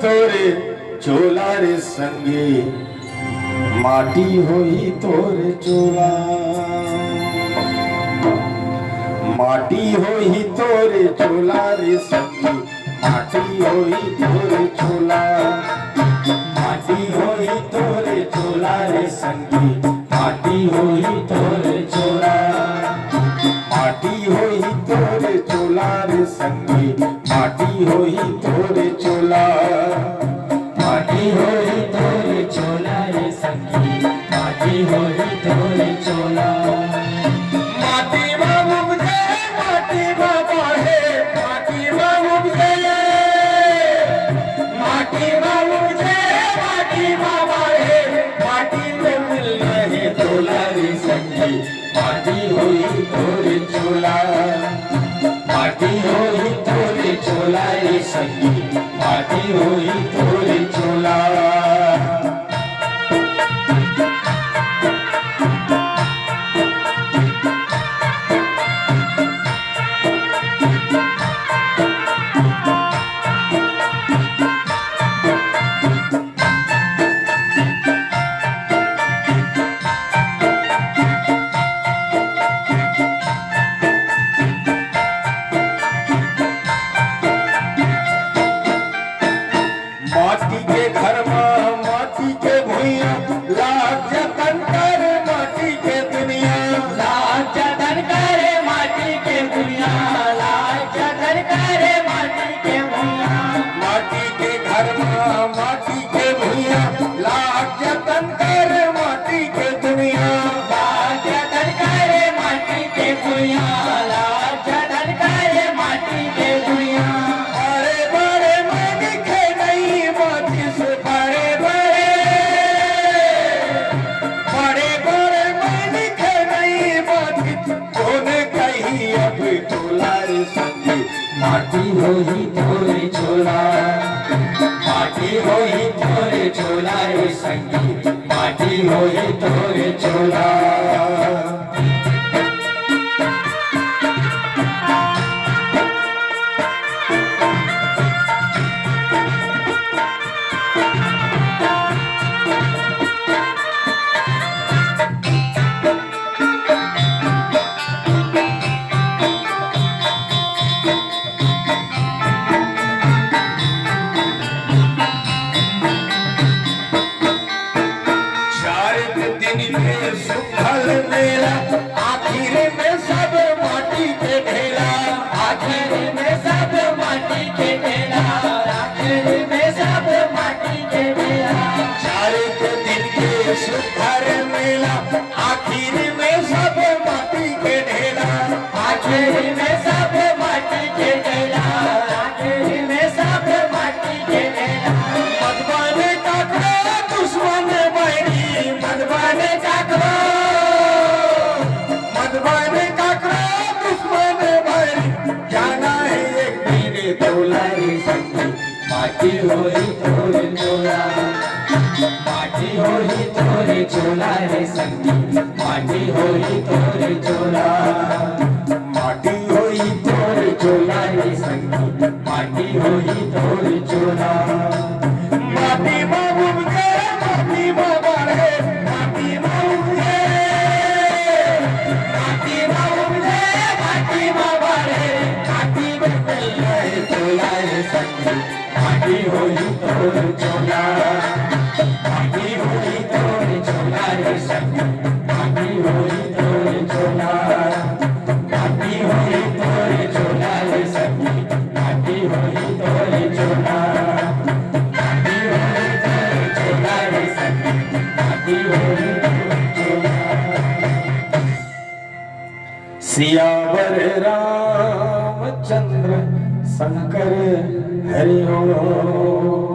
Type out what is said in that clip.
तोरे चोला रे संगी, माटी होई तोरे चोला। माटी होई तोरे चोला रे संगी, माटी होई तोरे चोला। माटी होई तोरे चोला रे संगी, माटी होई तोरे चोला। माटी होई तोरे चोला रे संगी, माटी होई तोरे चोला। माटी होई तोरे चोला रे संगी, माटी होई तोरे चोला। माटी बाबू दे, माटी बाबा है, माटी बाबू दे, माटी बाबू दे, माटी बाबा है, माटी में मिल रहे चोला रे संगी, माटी होई तोरे चोला। माटी होई तोरे चोला रे संगी, माटी होई तोरे चोला। माटी के घर में माटी के भुइया, लाज जतन करे माटी के दुनिया। लाज जतन करे माटी के दुनिया, लाज जतन करे माटी के भुइया। माटी के घर में माटी के भुइया, लाज जतन करे माटी के दुनिया। लाज जतन करे माटी के भुइया, लाज जतन करे माटी के भुइया। बड़े बड़े मन के नहीं माटी से, बड़े बड़े मन के नहीं माटी, कौन कही अब चोला रे संगी, माटी होई तोरे चोला। माटी होई तोरे चोला रे संगी, माटी होई तोरे चोला। दिन में सुखल मेला, आखिर में सब माटी के ढेला। आखिर में सब माटी के ढेला, आखिर में सब माटी के ढेला। चार दिन के सुखल मेला, आखिर में सब माटी के ढेला। आखिर में सब माटी के ढेला, आखिर में सब माटी के ढेला। मधुबन काकरो दुश्मन बैरी, मधुबन काकरो, मधुबन काकरो दुश्मन बैरी, जाना है एक दिन चोला रे संगी, माटी होई तोरे चोला। माटी होई तोरे चोला रे संगी, माटी होई तोरे चोला। माटी होई तोरे चोला रे संगी, माटी होई तोरे चोला। माटी बाबू दे, माटी बाबा है, माटी बाबू दे, माटी बाबू दे, माटी बाबा रे, माटी में मिल रहे चोला रे संगी, माटी होई तोरे चोला। माटी होई तोरे चोला रे संगी, माटी होई तोरे चोला। माटी होई तोरे चोला रे संगी, माटी होई तोरे चोला। माटी होई तोरे चोला रे संगी, माटी होई तोरे चोला। सियावर रामचंद्र शंकर हरि ओम।